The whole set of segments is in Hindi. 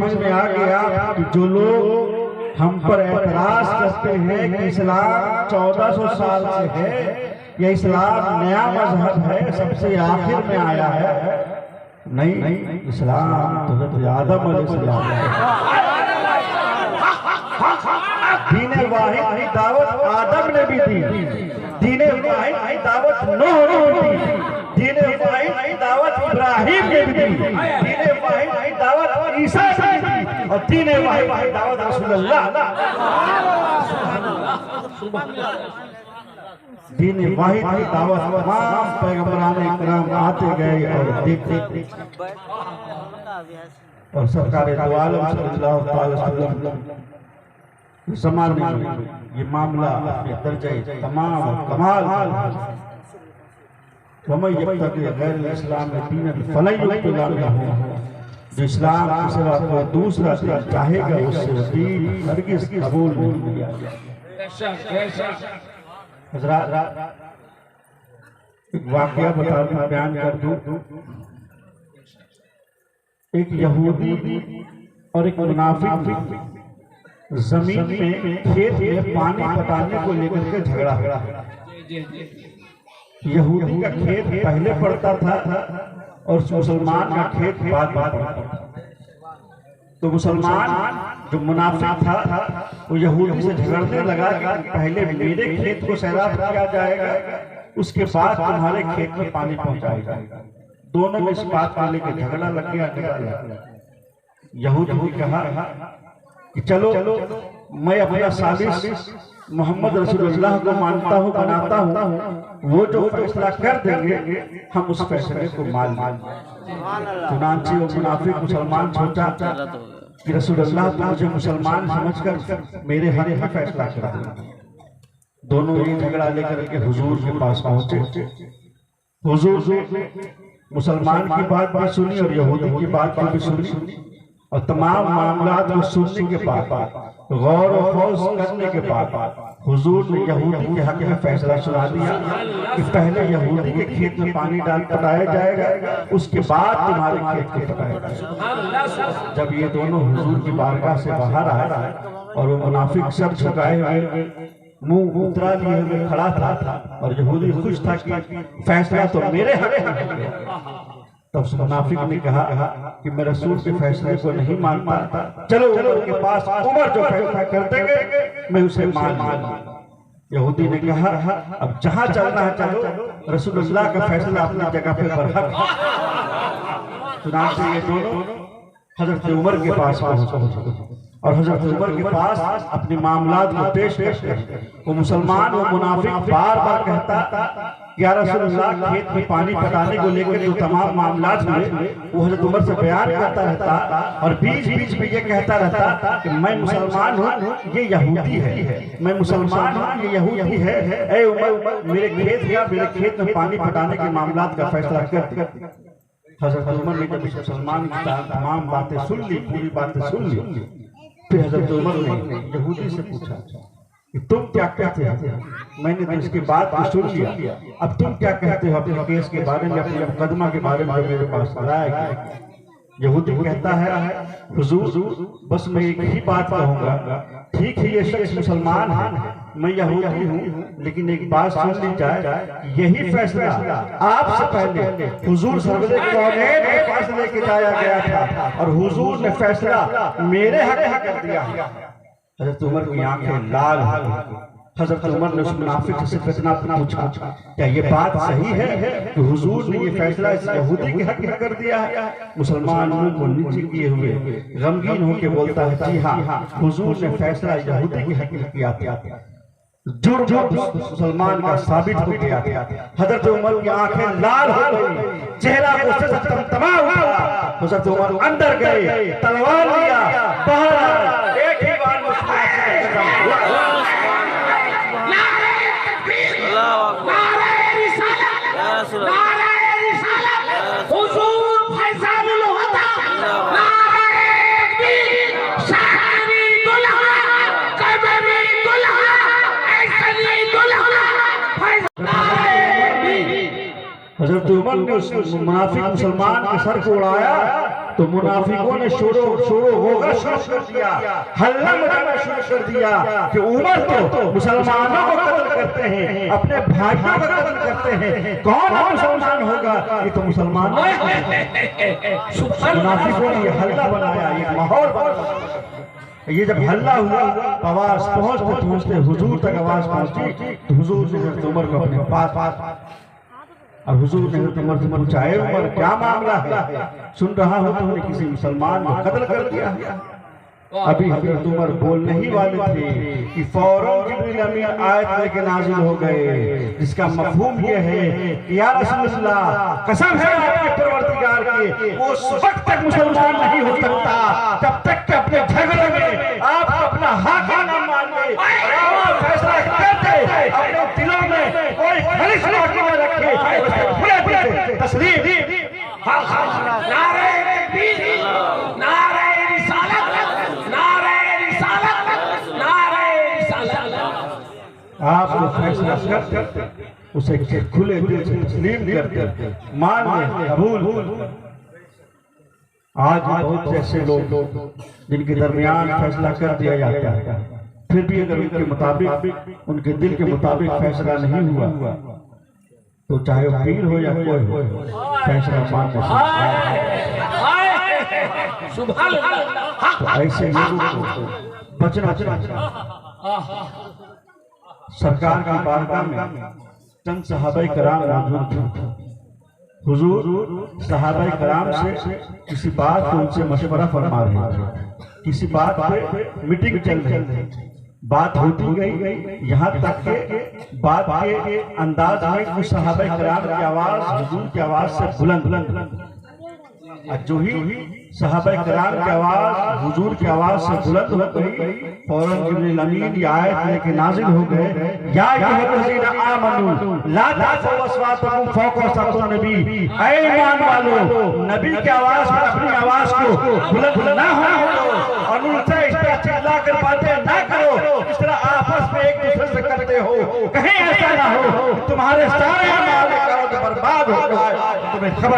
समझ में आ गया कि जो लोग हम पर एतराज करते हैं कि इस्लाम 1400 साल से है, यह इस्लाम नया मजहब है, सबसे आखिर में आया है। नहीं, इस्लाम तो हज़रत आदम अलैहिस्सलाम है। दीन वाहिद की दावत आदम ने भी दी, दीन वाहिद की दावत नूह ने भी दी, दीन वाहिद की दावत इब्राहिम ने भी दी, दीन वाहिद की दावत ईसा ने भी दी, और दीन वाहिद की दावत रसूलुल्लाह। दीन वाहिद की दावत तमाम पैगंबरान इकराम आते गए और देखते, और सरकार दो आलम सल्लल्लाहु अलैहि वसल्लम ज़मान में ये मामला अपने दर्जे तमाम कमाल गैर इस्लाम में दीन फलन हो, जो इस्लाम के सिवा कोई दूसरा दिन चाहेगा उससे दीन हरगिज़ कबूल नहीं किया जाएगा। हज़रात, एक वाक़या बता दूं, बयान कर दूं। एक यहूदी और एक मुनाफिक जमीन में खेत में पानी पटाने को लेकर के झगड़ा। यहूदी का खेत पहले पड़ता था और मुसलमान का खेत बाद में पड़ता था। तो मुसलमान जो मुनाफिक था वो यहूदी से झगड़ने लगा कि पहले मेरे खेत को सैराब किया जाएगा, उसके बाद तुम्हारे खेत में पानी पहुंचाया जाएगा। दोनों में इस बात को लेकर झगड़ा लग गया। यहूदी ने कहा कि चलो मैं अपना सालिस मोहम्मद रसूलुल्लाह को मानता हूँ, बनाता हूँ, वो जो फैसला कर देंगे हम उस फैसले को मान लेंगे। चुनांचे वो मुनाफिक मुसलमान सोचा कि रसूलुल्लाह तो मुझे मुसलमान समझकर मेरे हक में फैसला कर देंगे। दोनों ये झगड़ा लेकर के हुजूर के पास पहुंचे। हुजूर मुसलमान की बात भी सुनी और यहूदी की बात भी सुनी, और तमाम मामलात को सुनने के बाद, गौर और फौज करने के बाद हुजूर ने यहूदी के हक में फैसला सुना दिया कि पहले यहूदी के खेत में पानी डाल पटाया जाएगा, उसके बाद तुम्हारे खेत को पटाया जाएगा। जब ये दोनों हुजूर की बारगाह से बाहर आए और वो मुनाफिक सर झुकाए हुए मुंह उतरा लिए हुए खड़ा था और यहूदी खुश था कि फैसला तो मेरे हक में है, तब उस मुनाफिक ने कहा कि मैं रसूल के फैसले को नहीं मानता, चलो उमर के पास, उमर जो फैसला कर देंगे मैं उसे मान लूंगा। यहूदी ने कहा अब जहां चलना है चलो, रसूलुल्लाह का फैसला अपनी जगह पे बरहक है। चुनांचे ये दोनों हजरत उमर के पास पहुंचे और हजरत उमर के पास अपने मामलात को पेश करते। वो मुसलमान वो मुनाफिक बार बार कहता कि या रसूलुल्लाह खेत में पानी पटाने को लेकर जो तमाम मामलात हुए वो हजरत उमर से बयान करता रहता, और बीच बीच में ये कहता रहता कि मैं मुसलमान हूँ, ये यहूदी है, मैं मुसलमान हूँ, ये यहूदी है। ऐ उमर, मेरे खेत में पानी पटाने के मामलात का फैसला कर। हजरत उमर ने जब मुसलमान की तमाम बातें सुन ली, पूरी बातें सुन ली, फिर हजरत उमर ने यहूदी से पूछा कि तुम क्या कहते हो? मैंने तो इसकी बात को सुन लिया, अब तुम क्या कहते हो अपने केस के बारे में, अपने मुकदमा के बारे में जो मेरे पास लाया? यहूदी कहता है हुजूर बस मैं एक ही बात कहूँगा, ठीक है ये शख्स मुसलमान है, मैं यहूदी हूँ, लेकिन एक बात सुन ली जाए, यही फैसला आपसे पहले हुजूर सरवरे कौनैन के फैसले के जाया गया था और हुजूर ने फैसला मेरे हक में कर दिया। हजरत उमर की आंखें लाल हो गई। हजरत उमर ने उस मुनाफिक से फितना पूछा, क्या ये बात सही है कि हुजूर ने ये फैसला इस यहूदी के हक में कर दिया है? मुसलमान मुंह को नीचे किए हुए गमगीन होकर बोलता है, जी हाँ, हुजूर ने फैसला यहूदी के हक में किया था। जुर्म मुसलमान का साबित हो गया। हजरत उमर की आंखें लाल हो गई, चेहरा गुस्से से तमतमा उठा। हजरत उमर अंदर गए, तलवार लिया, बाहर आए, एक ही बार हजरत उमर ने उस मुनाफिक मुसलमान के सर को उड़ाया तो मुनाफिकों ने शोरो होगा शुरू कर दिया, हल्ला मचाना शुरू कर दिया कि उमर तो मुसलमानों को कत्ल करते हैं, अपने भाइयों को कत्ल करते हैं, कौन मुसलमान होगा, ये तो मुसलमान। मुनाफिकों ने हल्ला बनाया, ये माहौल बनाया। ये जब हल्ला हुआ, आवाज पहुंचते हुजूर तक आवाज पहुंची, तो हुजूर ने हज़रत उमर को अपने पास, और हुजूर ने हज़रत उमर से पूछा, उमर क्या मामला है, सुन रहा हूं तुमने किसी मुसलमान को कत्ल कर दिया है। अभी हज़रत उमर बोलने ही वाले थे कि फौरन जिब्रील अमीन आयत लेके नाजिल हो गए, जिसका मफहूम ये है कि या रसूलल्लाह, कसम है आपके परवरदिगार की, वो उस वक्त तक मुसलमान नहीं हो सकता जब तक कि अपने झगड़े में आप अपना हाकिम न मान ले, फैसला कर दे, अपने दिलों में कोई खलीस हाकिम न रखे, पूरे दिल से तस्लीम। नारे तकबीर, नारे रिसालत, आप फैसला करते उसे खुले दिल से तस्लीम करते मान ले, कबूल। आज बहुत ऐसे लोग जिनके दरमियान फैसला कर दिया जाता है, फिर भी अगर उनके मुताबिक, उनके दिल के मुताबिक फैसला नहीं हुआ, तो चाहे वकील हो या कोई हो, फैसला मानने से तो ऐसे लोगों को बचना चाहिए। सरकार की बारगाह में चंद सहाबाए कराम मौजूद थे। हुजूर सहाबाए कराम से किसी बात को उनसे मशवरा फरमा रहे थे, किसी बात पे मीटिंग चल रही थी, बात होती गई, यहाँ तक के बात के अंदाज में कुछ सहाबाए कराम की आवाज हुजूर की आवाज से बुलंद, जो ही सहाबाए कराम की आवाज हुजूर की आवाज से बुलंद हो गई, फौरन जिब्रील अमीन की आयत लेके नाजिल हो गए, या अय्युहल्लज़ीना आमनू ला तर्फ़ऊ अस्वातकुम फ़ौक़ सौतिन नबी, ऐ ईमान वालों, नबी की आवाज पर अपनी आवाज को बुलंद ना हो और उनसे इस तरह चिल्ला कर बातें ना करो, इस तरह आपस में एक दूसरे से करते हो, कहीं ऐसा ना हो तुम्हारे सारे अमाल बर्बाद हो जाए, तुम्हें खबर।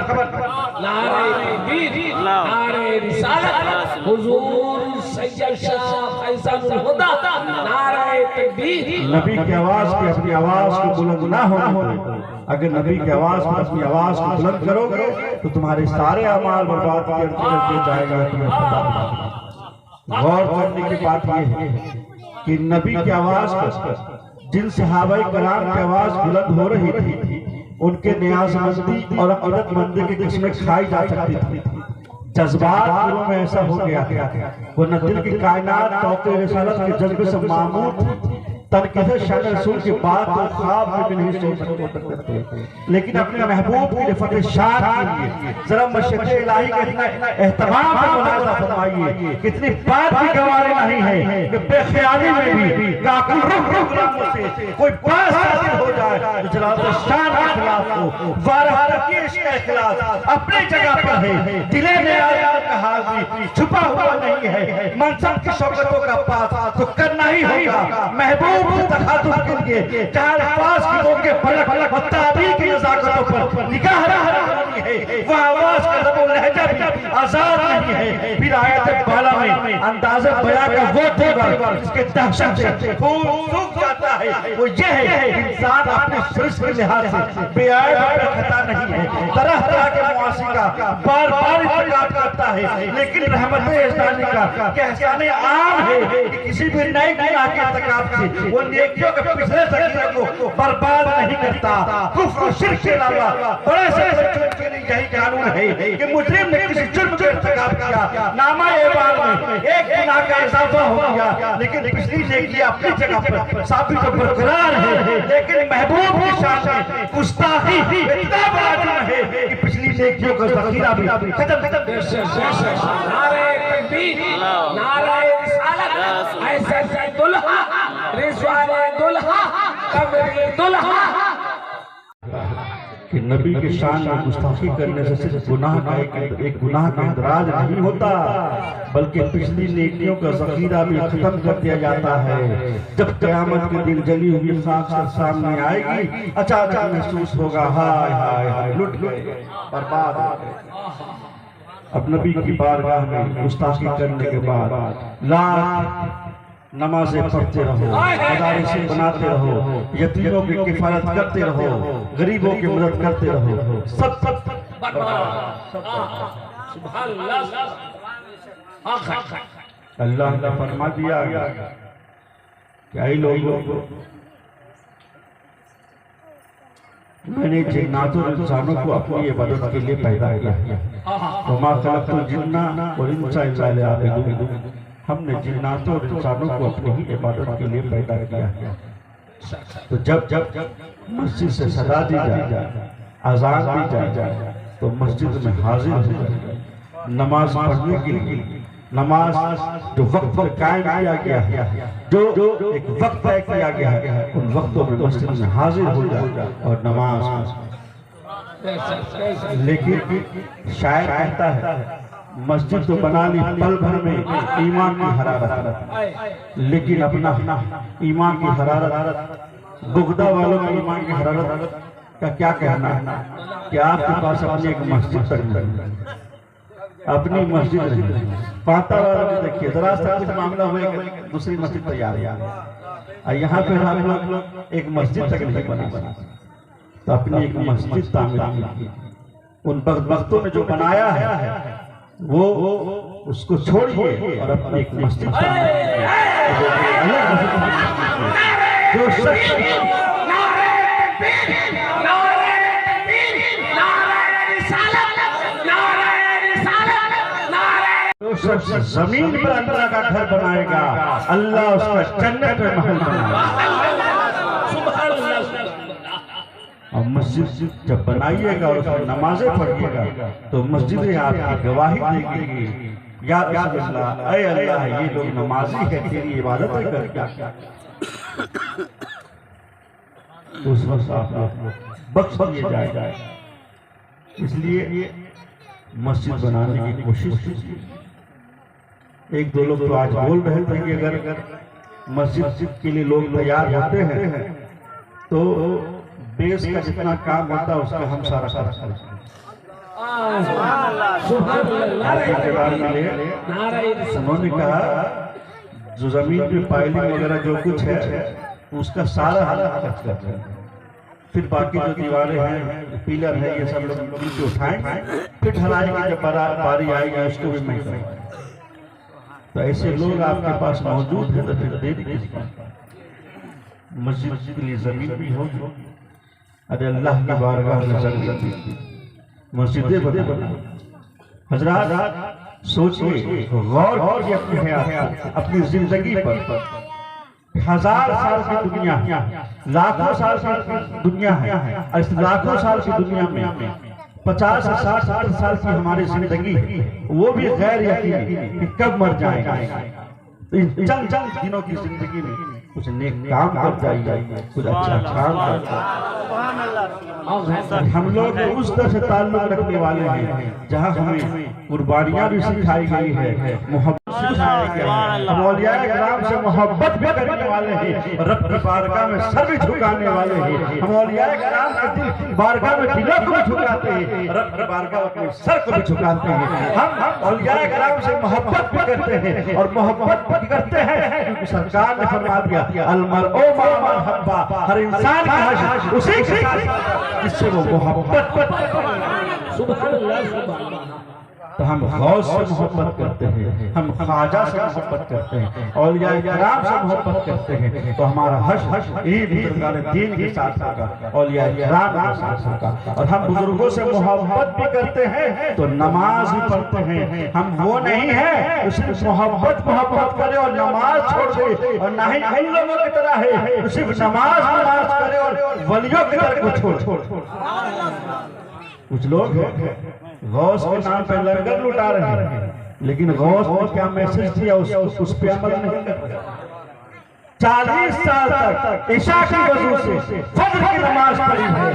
नारे रिसालत, हुजूर सैयद शाह फैसलुल हुदा, नारे तकबीर। नबी की आवाज पे अपनी आवाज को बुलंद ना होने, अगर नबी की आवाज पर अपनी आवाज को बुलंद करोगे तो तुम्हारे सारे अमाल बर्बाद करते जाएगा, तुम्हें पता। गौर करने की बात यह है कि नबी की आवाज पर जिन सहाबाए कराम की आवाज बुलंद हो रही थी, उनके न्याज़मंदी और अक़ीदतमंदी की किस्में खाई जा सकती थी। जज्बात दिलों में ऐसा हो गया वो न दिल की कायनात तौक़े रिसालत के जज्बे से मामूर, तनक़ीद शान रसूल की बात तो ख्वाब में भी नहीं सोच सकते, लेकिन अपने महबूब की रिफ़त शान के लिए जरा मशक़त इलाही का इतना एहतमाम से मुलाज़ा फरमाइए, कितनी बात की गवाही नहीं है कि बेख्याली में भी काकुल रुख से कोई बात हासिल हो जाए, जलाल शान के खिलाफ हो, वारह के इश्क़ के खिलाफ अपनी जगह पर है, दिले में का हाल भी छुपा हुआ नहीं है, मनसब की शौकतों का पास तो करना ही होगा, महबूब तखातुब करके चार पास की मौके पलक ताबीर की नज़ाकतों पर निगाह रखनी है, वह आवाज का लबो लहजा भी आजाद नहीं है। फिर आयत बाला में अंदाज़े बयां का वो देवर जिसके दहशत से खून सूख जाता है, वो ये है इंसान अपने सृष्टि के लिहाज से बेआब पर खता नहीं है, तरह तरह के मुआसी का बार बार इत्तेकाद करता है, लेकिन रहमत इस्लामी का कहसाने आम है कि किसी भी नए गुनाह के इत्तेकाद से वो नेकियों के पिछले सगीरे को बर्बाद नहीं करता। कुफ्र और शिर्क के अलावा बड़े से जुर्म के लिए यही कानून है कि मुजरिम ने किसी जुर्म का इर्तिकाब किया, नामा एबार में एक गुनाह का इजाफा हो गया, लेकिन पिछली नेकी अपनी जगह पर साबित और बरकरार है, लेकिन महबूब की शान में गुस्ताखी इतना बड़ा जुर्म है कि पिछली नेकियों का ज़ख़ीरा भी खत्म। नारे तकबीर, नारे रिसालत, ऐसे दुल्हा रिज़वाने दुल्हा कब्र दुल्हा। कि नबी के शान में गुस्ताखी करने से सिर्फ गुनाह का एक गुनाह का इंदराज नहीं होता, बल्कि पिछली नेकियों का ज़ख़ीरा भी खत्म कर दिया जाता है। जब क़यामत के दिन जली हुई खाक सामने आएगी, अचानक महसूस होगा हाय हाय हाय लुट गए, बर्बाद हो गए। अब नबी की बारगाह में गुस्ताखी करने के बाद लाख नमाजें पढ़ते रहो, मदारिसें बनाते रहो, यतीमों की किफायत करते रहो, गरीबों की मदद करते रहो, सब अल्लाह ने फरमा दिया कि आई लोगों, मैंने जिन्नातों और इंसानों को अपनी इबादत के लिए पैदा किया है। वमा खलक़तुल जिन्ना वल इंसा इल्ला लियअबुदून, हमने जिन्नातों और इंसानों को अपनी ही इबादत के लिए पैदा किया है। तो जब मस्जिद से सदा दी जाए, अज़ान दी जाए, तो मस्जिद में हाजिर हो जाए नमाज पढ़ने के लिए। नमाज जो वक्त पर कायम किया गया है, जो एक वक्त तय किया गया है, उन वक्तों में मस्जिद में हाजिर हो जाए और नमाज। लेकिन शायर कहता है मस्जिद तो बना ली पल भर में ईमान की हरारत, लेकिन अपना ईमान की हरारत, बुगदा वालों में ईमान की हरारत का क्या कहना है कि आपके पास अपनी एक मस्जिद तक नहीं, अपनी मस्जिद नहीं। पाता वाला में देखिए जरा सा कुछ मामला हुआ दूसरी मस्जिद तैयार है, यहाँ पे हम लोग एक मस्जिद तक नहीं बना, तो अपनी एक मस्जिद तामीर की। उन वक्तों ने जो बनाया है वो उसको छोड़िए और अपनी एक मस्जिद जो शख्स जमीन पर अल्लाह का घर बनाएगा, अल्लाह उसका जन्नत में महल बनाएगा। और मस्जिद जब बनाइएगा और उसमें नमाजें पढ़िएगा तो मस्जिदें आपकी गवाही देगी, या अल्लाह, ऐ अल्लाह ये लोग नमाजी है, तेरी इबादत करते, तो उस वक्त आप बख्श दिए जाएगा। इसलिए मस्जिद बनाने की कोशिश कीजिए। एक दो लोग तो आज बोल रहे थे कि अगर मस्जिद के लिए लोग तैयार होते हैं तो बेस का जितना काम होता है उसका हम सारा कर सकते हैं। उन्होंने कहा जो जमीन पे पाइलिंग वगैरह जो कुछ है उसका सारा खर्च करते हैं, फिर बाकी जो दीवारें हैं, पिलर है, ये सब लोग मिलकर उठाएंगे, फिर ढलाई की जब बारी आएगी उसको भी मैं करूँगा। तो ऐसे लोग आपके पास मौजूद हैं तो फिर देर किस बात? मस्जिद के लिए जमीन भी होगी, अरे अल्लाह की बारगाह में जन्नत भी, मस्जिदें बने। हजरात सोचिए, गौर कीजिए अपनी हयात, अपनी जिंदगी पर। 1000 साल की दुनिया, लाखों साल की दुनिया है, और इस लाखों साल की दुनिया में 50 से 60 साल की हमारी जिंदगी है, वो भी गैर यकीनी कि कब मर जाएगा। तो इन चंद दिनों की जिंदगी में कुछ नेक काम कर जाइए, कुछ अच्छा काम कर जाइए। हम लोग उस तरह से ताल्लुक रखने वाले हैं जहाँ हमें कुर्बानियाँ भी सिखाई गई है, मोहब्बत सिखाया गया है, हम औलियाए किराम से मोहब्बत भी करने वाले हैं, रब की बारगाह में सर भी झुकाने वाले हैं। हम औलियाए किराम के दिल बारगाह में दिलों को भी झुकाते हैं, रब की बारगाह में सर को भी झुकाते हैं। हम औलियाए किराम से मोहब्बत भी करते हैं और मोहब्बत भी करते हैं क्योंकि सरकार ने फरमा दिया अलमरउ मा मन हब्बा, हर इंसान का हश्र उसी के साथ जिससे वो मोहब्बत। सुभान अल्लाह, सुभान अल्लाह। तो हम गौस से मोहब्बत करते हैं, हम ख्वाजा से मोहब्बत करते हैं, औलिया किराम से मोहब्बत करते हैं, तो हमारा हश्र ईद दीन के साथ होगा, औलिया किराम के साथ होगा। और हम बुजुर्गों से मोहब्बत भी करते हैं तो नमाज भी पढ़ते हैं। हम वो नहीं है सिर्फ मोहब्बत करे और नमाज छोड़ दे, और ना ही इन लोगों की तरह है सिर्फ नमाज करे और वलियों की तरह को छोड़। कुछ लोग गौस के नाम पे लंगर लुटा रहे हैं, लेकिन गौस ने क्या मैसेज दिया उस पे अमल नहीं कर रहे। 40 साल तक ईशा की वजू से फज्र की नमाज पढ़ी है,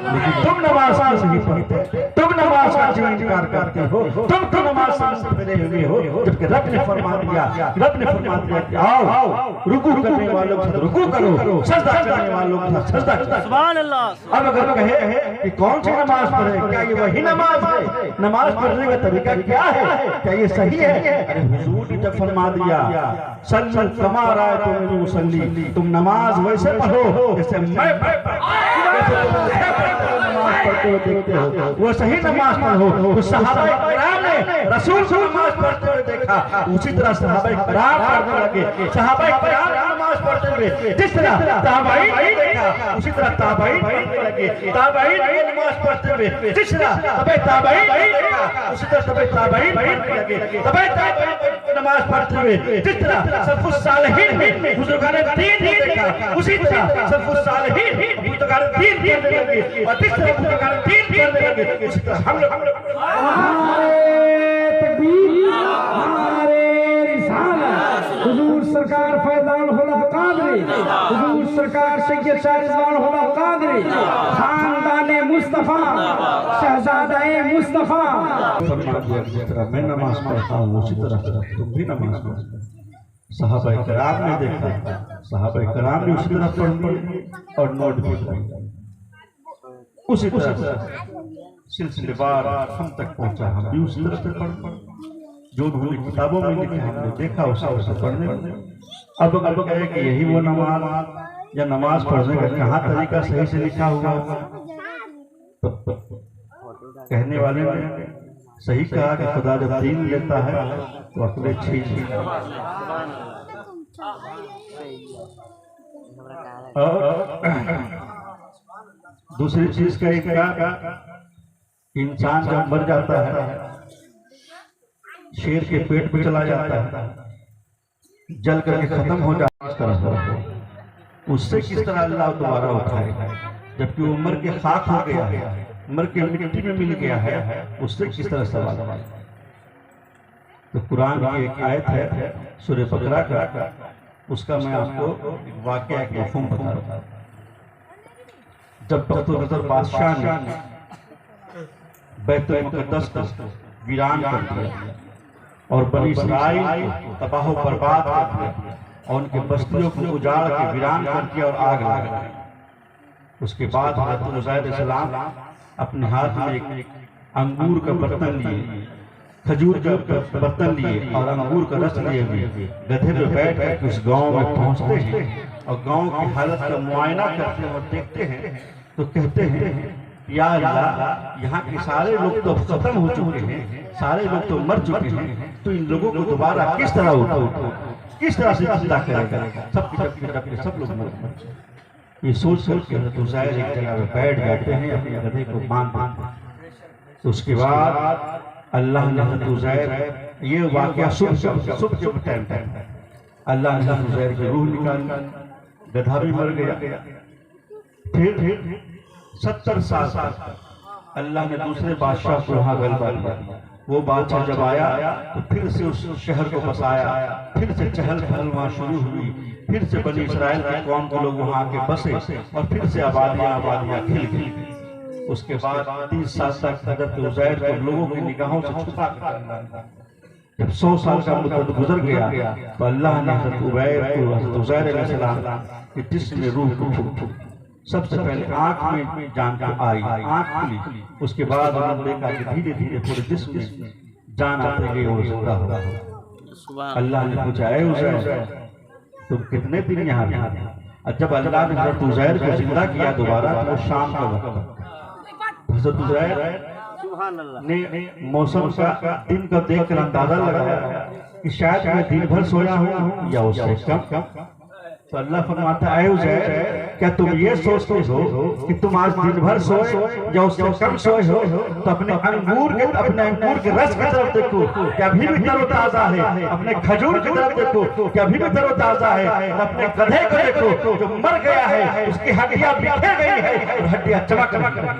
लेकिन तुम नमाज क्यों नहीं पढ़ते? तुम नमाज का क्यों इनकार करते हो? तुम तो नमाज से फिरे हुए हो, जबकि रब ने फरमा दिया कि आओ रुकू करने वालों के साथ रुकू करो, सजदा करने वालों के साथ सजदा करो। सुभान अल्लाह। अब अगर कहे कि कौन सी नमाज पढ़े, क्या ये वही नमाज है? नमाज पढ़ने का तरीका क्या है? क्या ये सही है? अरे हुजूर ने जब फरमा दिया सल्लु कमा रायतुमूनी मुसल्ली, तुम नमाज वैसे पढ़ो जैसे मैं नमाज पढ़ते हुए देखते हो, वो सही नमाज पढ़ो। तो सहाबाए किराम ने रसूल को नमाज पढ़ते हुए देखा, उसी तरह सहाबाए किराम पढ़ने लगे। सहाबाए किराम नमाज पढ़ते हुए जिस तरह ताबईन ने देखा, उसी तरह ताबईन पढ़ने लगे। ताबईन ने नमाज पढ़ते हुए जिस तरह तबे ताबईन ने देखा, उसी तरह तबे ताबईन पढ़ने लगे। तबे ताबईन नमाज पढ़ते हुए जिस तरह सल्फुस सालिहीन ने बुजुर्गान दीन ने देखा, उसी तरह सल्फुस सालिहीन बुजुर्गान दीन करने लगे। और जिस तरह बुजुर्गान दीन करने लगे, उसी तरह हम लोग हुजूर सरकार फैजान हुलक कादरी, हुजूर सरकार सैयद शाह रिजवान हुलक कादरी, खानदाने मुस्तफा, शहजादाए मुस्तफा। जिस तरह मैं नमाज पढ़ता हूँ उसी तरह तुम भी नमाज पढ़ो। सहाबाए किराम ने देखा, सहाबाए किराम ने उसी तरह पढ़ी और नोट भी किया। उसी तरह सिलसिलेवार हम तक पहुंचा, हम भी उसी तरह से पढ़ जो उन्होंने किताबों में लिखा हमने देखा उसी तरह से पढ़ने। अब कहे कि यही वो नमाज या नमाज पढ़ने का कहाँ तरीका सही से लिखा हुआ, तो कहने वाले ने सही कहा कि खुदा जब दीन लेता है तो अकले छीन। और दूसरी चीज का एक इंसान जब मर जाता है, शेर के पेट पे चला जाता है, जल करके खत्म हो जाता है, उससे किस तरह अल्लाह दोबारा उठाएगा? जबकि वो मर के खाक हो गया है, मर के मिट्टी में मिल गया है, उससे किस तरह सवाल? तो कुरान की एक आयत है सूरह बकरा का, उसका मैं आपको वाकया एक मफ़हूम बता रहा हूँ। जब बख्तुनज़र बादशाह ने बैतुल मुक़द्दस को वीरान कर दिया और बनी इस्राइल को तबाह बर्बाद कर दिया और उनके बस्तियों को उजाड़ के वीरान कर दिया और आग लगा दी, उसके बाद हज़रत उज़ैर अलैहिस्सलाम अपने हाथ में एक अंगूर का बर्तन लिए, खजूर का बर्तन लिए और अंगूर का रस लिए हुए गधे पे बैठ कर उस गांव में पहुंचते हैं और गांव की हालत का मुआयना करते हैं और देखते हैं तो कहते हैं या अल्लाह, यहाँ के सारे लोग तो खत्म हो चुके हैं, सारे लोग तो मर चुके हैं, तो इन लोगों को दोबारा किस तरह उठा, किस तरह से जिंदा करेगा? सब लोग मर चुके। ये सोच के उज़ैर एक जगह पे बैठ जाते हैं, अपने गधे को बांध देते। उसके बाद अल्लाह ने हज़रत उज़ैर, ये वाक़या सुबह के टाइम है, अल्लाह ने हज़रत उज़ैर की रूह निकाली, गधा भी मर गया। फिर 70 साल अल्लाह ने दूसरे बादशाह को वहाँ गलबा दिया। वो बादशाह जब आया तो फिर से उस शहर को बसाया, फिर से चहल पहल वहाँ शुरू हुई, फिर से बनी इस्राइल की कौम के लोग वहाँ आके बसे और फिर से आबादियाँ खिल गई। उसके बाद 30 साल तक हज़रत उज़ैर को लोगों की निगाहों से छुपा कर, जब 100 साल का मुद्दत गुजर गया तो अल्लाह ने हज़रत उज़ैर अलैहिस्सलाम के जिस्म में रूह को फूंका। सबसे पहले आंख में जान आई, आंख खुली, उसके बाद उन्होंने देखा कि धीरे धीरे पूरे जिस्म में जान आते गई और जिंदा हो गया। अल्लाह ने पूछा, ऐ उज़ैर तुम कितने दिन यहाँ थे? और जब अल्लाह ने हज़रत उज़ैर को जिंदा किया दोबारा तो शाम का वक्त, हज़रत उज़ैर ने मौसम का दिन का देखकर अंदाजा लगाया कि शायद मैं दिन भर सोया हूँ या उससे कम। तो अल्लाह फरमाता है, ऐ उज़ैर क्या तुम ये सोचते हो कि तुम आज दिन भर सोए या उससे कम सोए हो? तो अपने अंगूर के रस की तरफ देखो, क्या अभी भी तरोताजा है? अपने खजूर की तरफ देखो, क्या अभी भी तरोताजा है? अपने गधे को देखो जो मर गया है, उसकी हड्डियां बिखर गई है और हड्डियां चमक रही हैं।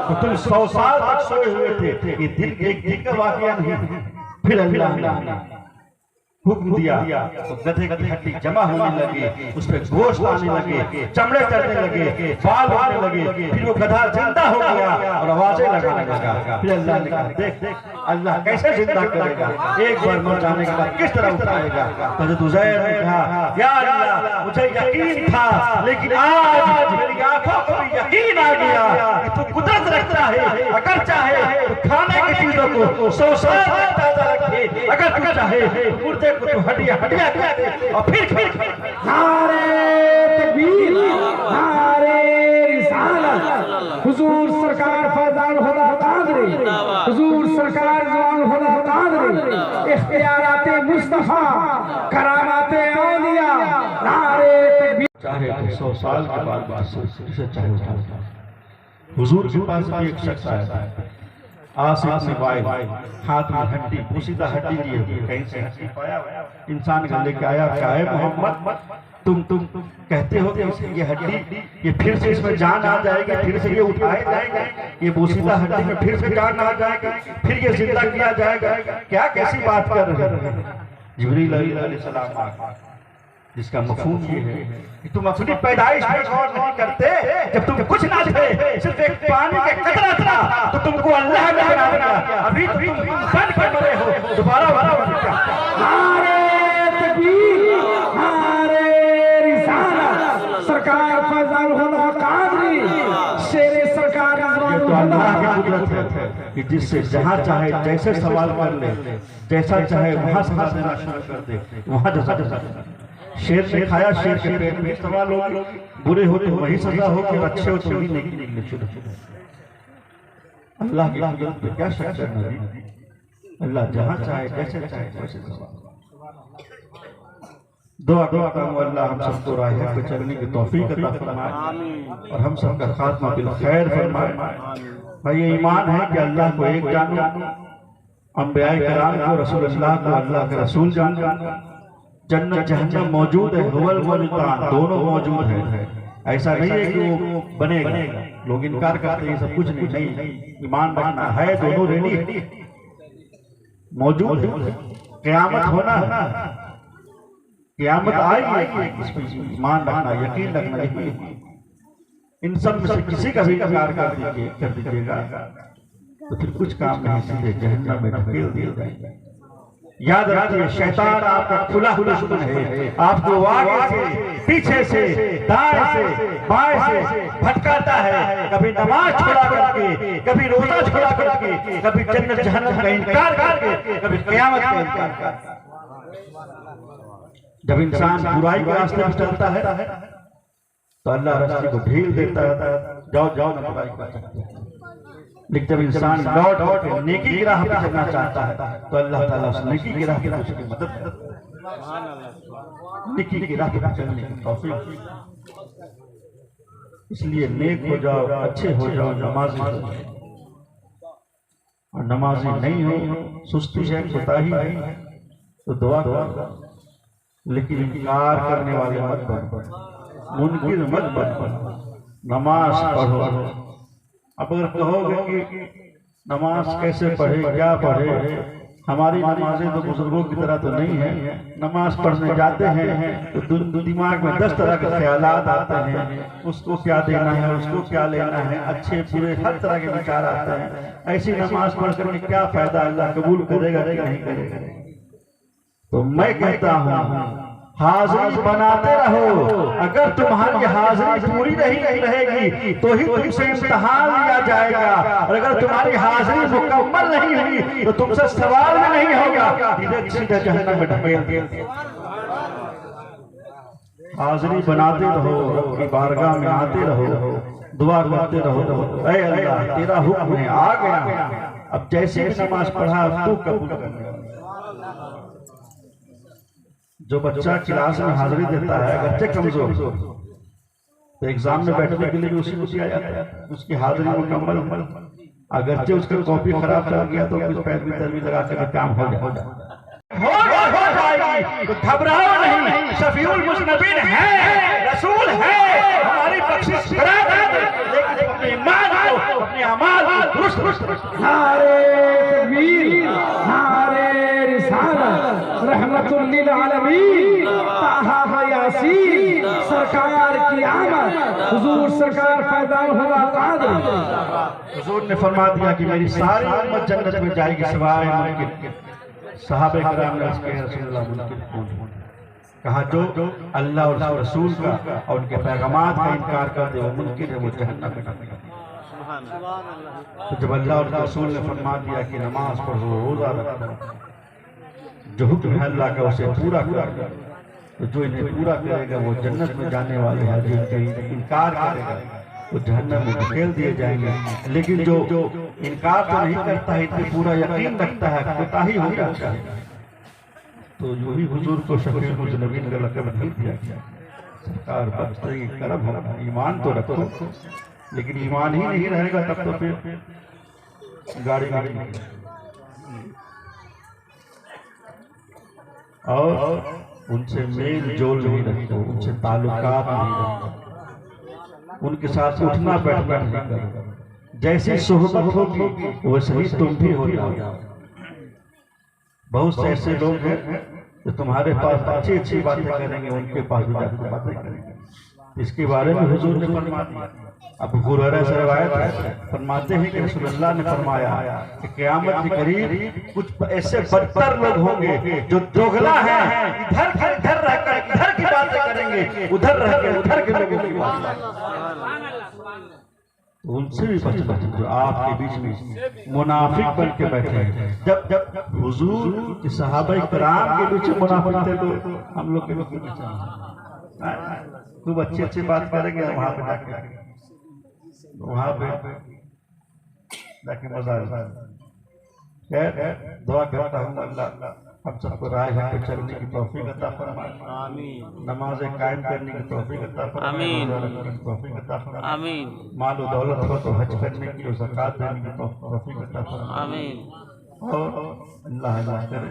तो तुम 100 साल तक सोए हुए थे, ये दिन एक दिन का वाकया नहीं। फिर अल्लाह हुक्म दिया तो गधे की हड्डी जमा होने लगी, उस पर गोश्त आने लगे, चमड़े चढ़ने लगे, बाल होने लगे, फिर वो गधा जिंदा हो गया और आवाजें लगाने लगा। फिर अल्लाह ने कहा देख अल्लाह कैसे जिंदा करेगा, एक बार मर जाने के बाद किस तरह उठाएगा। हज़रत उज़ैर ने कहा या अल्लाह मुझे यकीन था लेकिन आज मेरी आंखों को भी यकीन आ गया कि तू कुदरत रखता है, अगर चाहे तो खाने की चीजों को 100 साल तक ताजा रखे, अगर तू चाहे मुर्दे को तो हड्डियां कर दे और फिर नारे तकबीर, नारे रिसालत। हुजूर सरकार फैजान खुदा कादरी, हुजूर सरकार जवान खुदा कादरी, इख्तियाराते मुस्तफा, करामाते औलिया, नारे तकबीर। चाहे 100 साल के बाद जिसे चाहे उठा। हुजूर के पास भी एक शख्स आया, आसिफ से वाइल, हाथ में हड्डी, पोशीदा हड्डी लिए, कहीं से हड्डी पाया, इंसान का लेके आया, क्या है मोहम्मद तुम कहते हो कि ये हड्डी ये फिर से इसमें जान आ जाएगी, फिर से ये उठाए जाएगा, ये पोशीदा हड्डी में फिर से जान आ जाएगी, फिर ये जिंदा किया जाएगा, क्या कैसी बात कर रहे हैं। जिब्रील अलैहिस्सलाम जिसका मफहूम ये है कि तुम अपनी पैदाइश पर गौर नहीं करते, जब तुम कुछ ना थे, सिर्फ एक पानी का कतरा था तो तुमको अल्लाह ने बना दिया, अभी तो तुम बन के मरे हो, दोबारा नारे तकबीर, नारे रिसालत। सरकार फैजान खुदा कादरी, शेरे सरकार तो अल्लाह की कुदरत है कि जिससे जहाँ चाहे जैसे सवाल कर ले, जैसा चाहे वहाँ सजा देना शुरू कर दे, वहाँ जैसा शेर ने खाया, शेर के पेट में सवाल होगी, बुरे हो तो वही सजा होगी, अच्छे हो तो वही नहीं निकले शुरू। अल्लाह की कुदरत पे क्या शक करना है, अल्लाह जहाँ चाहे जैसे चाहे वैसे सवाल। दुआ करूं अल्लाह हम सबको राह पे चलने की तौफीक अता फरमाए और हम सबका खात्मा बिल खैर फरमाए। भाई ये ईमान है कि अल्लाह को एक जानो, अंबियाए किराम को, रसूलुल्लाह को अल्लाह के रसूल जानो, जन्नत जहन्नम मौजूद है, हुवल मुल्तान दोनों मौजूद है। ऐसा नहीं है कि वो बनेगा, लोग इनकार करते हैं सब कुछ नहीं, ईमान रखना है, दोनों रेडी मौजूद है। क़यामत होना है, क़यामत आएगी, इस पर ईमान रखना, यकीन रखना, इन सब में से किसी का भी इनकार कर दीजिएगा तो फिर कुछ काम नहीं, सीधे जहन्नम में ढकेल दिया जाएगा। याद रखिए शैतान आपका खुला दुश्मन है, आपको आगे से, पीछे से, दाएं से, बाएं से भटकाता है, कभी नमाज छोड़ा करके, कभी रोजा छोड़ा करके, कभी जन्नत जहन्नम का इनकार करके, कभी क़यामत का इनकार करके। जब इंसान बुराई के रास्ते में चलता है तो अल्लाह रास्ते को ढील देता है, जाओ ना बुराई कर सकते हैं। लेकिन जब इंसान लौट नेकी की राह पर चलना चाहता है तो अल्लाह ताला उस नेकी की राह पर उसकी मदद करता है, नेकी की राह पर चलने की तौफीक। इसलिए नेक हो जाओ, अच्छे हो जाओ, नमाजी हो जाओ, और नमाजी नहीं हो, सुस्ती है, कोताही है तो दुआ करो, लेकिन इनकार करने वाले मत बनो, मुनकिर मत बनो, नमाज पढ़ो। अब अगर कहोगे कि नमाज कैसे पढ़े, क्या पढ़े, हमारी नमाजें तो बुजुर्गों की तरह तो नहीं है, नमाज पढ़ने जाते हैं तो दिमाग में 10 तरह के ख्यालात आते हैं, उसको क्या देना है, उसको क्या लेना है, अच्छे बुरे हर तरह के विचार आते हैं। ऐसी नमाज पढ़ कर क्या फायदा, अल्लाह कबूल करेगा कि नहीं करेगा। तो मैं कहता हूँ हाजिरी बनाते रहो, अगर तुम्हारी हाजिरी पूरी नहीं रहेगी तो ही तुमसे इम्तिहान लिया जाएगा, और अगर तुम्हारी हाजिरी मुकम्मल नहीं हुई तो तुमसे सवाल भी नहीं होगा, सीधे जहन्नम में ढकेल दिया। हाजिरी बनाते रहो, रब की बारगाह में आते रहो, दुआ करते रहो, ऐ अल्लाह तेरा हुक्म है, आ गया, अब जैसे भी नमाज पढ़ा तू कबूल कर। जो बच्चा क्लास में हाजिरी देता है, बच्चे कमजोर तो एग्जाम में बैठने के लिए उसी को दिया जाता है, उसकी हाजिरी मुकम्मल, अगरचे उसकी कॉपी खराब चल गया तो कुछ पैरवी तरवी लगा कर काम हो जाएगी। तो घबराओ नहीं, शफीउल मुज़नबीन है, रसूल है, हमारी बख्शिश करा दे, लेकिन अपने ईमान को, अपने अमाल को दुरुस्त। नारे तकबीर, नारे रिसालत, रहमत रहमतुल लिल आलमीन ताहा यासीन सरकार की आमद हुजूर सरकार फैजान हुआ कादरी। हुजूर ने फरमा दिया कि मेरी सारी उम्मत जन्नत में जाएगी सिवाय मुनकिर के। सहाबे किराम ने उसके रसूलुल्लाह मुनकिर कौन? कहा जो अल्लाह और उसके रसूल का और उनके पैगामात का इनकार कर दे वो मुनकिर है, वो जहन्नम में जाएगा। तो जब अल्लाह और उसके रसूल ने फरमा दिया कि नमाज पढ़ो, रोजा रखो, जो हुक्म है अल्लाह का उसे पूरा कर, तो जो इन्हें पूरा करेगा वो जन्नत में जाने वाले हैं, जो इनका इनकार करेगा वो जहन्नम में धकेल दिए जाएंगे। लेकिन जो इनकार तो नहीं करता है, इनसे पूरा यकीन रखता है, कोताही हो जाता है, तो जो ही हुजूर को शफीउल मुज़निबीन का लक़ब नहीं दिया गया। सरकार बख्शते ही करम होगा, ईमान तो रखो, लेकिन ईमान ही नहीं रहेगा तब तो फिर गाड़ी नहीं। और उनसे मेल जोल नहीं रखो, उनसे ताल्लुकात नहीं रखो, उनके साथ उठना बैठना नहीं करो। जैसी सोहबत होगी वैसे ही तुम भी हो जाओ। बहुत से ऐसे लोग हैं जो तुम्हारे पास अच्छी अच्छी बातें करेंगे, उनके पास भी जाकर बातें करेंगे। इसके बारे में हुजूर ने फरमा दिया। अब हुरैरा से रवायत है, फरमाते हैं कि रसूलुल्लाह ने फरमाया कि क़यामत के करीब कुछ ऐसे बदतर लोग होंगे जो दोगला है, इधर रहकर इधर की बातें करेंगे, उधर रहकर उधर के लोगों की बात। उनसे भी बचना जो आपके बीच में मुनाफिक बन के बैठे हैं। जब हुजूर के सहाबा किराम के बीच मुनाफिक थे तो हम लोग के लोग खूब अच्छी अच्छी बात करेंगे, वहां पे जाके मजा आएगा। दुआ करता हूँ अल्लाह हम सबको राह पे चलने की तौफीक अता फरमाए, आमीन। नमाज़ें कायम करने की तौफीक अता फरमाए, आमीन। तौफीक अता फरमाए, आमीन। माल और दौलत हो तो हज करने की और ज़कात देने की तौफीक अता फरमाए, आमीन। और अल्लाह करे।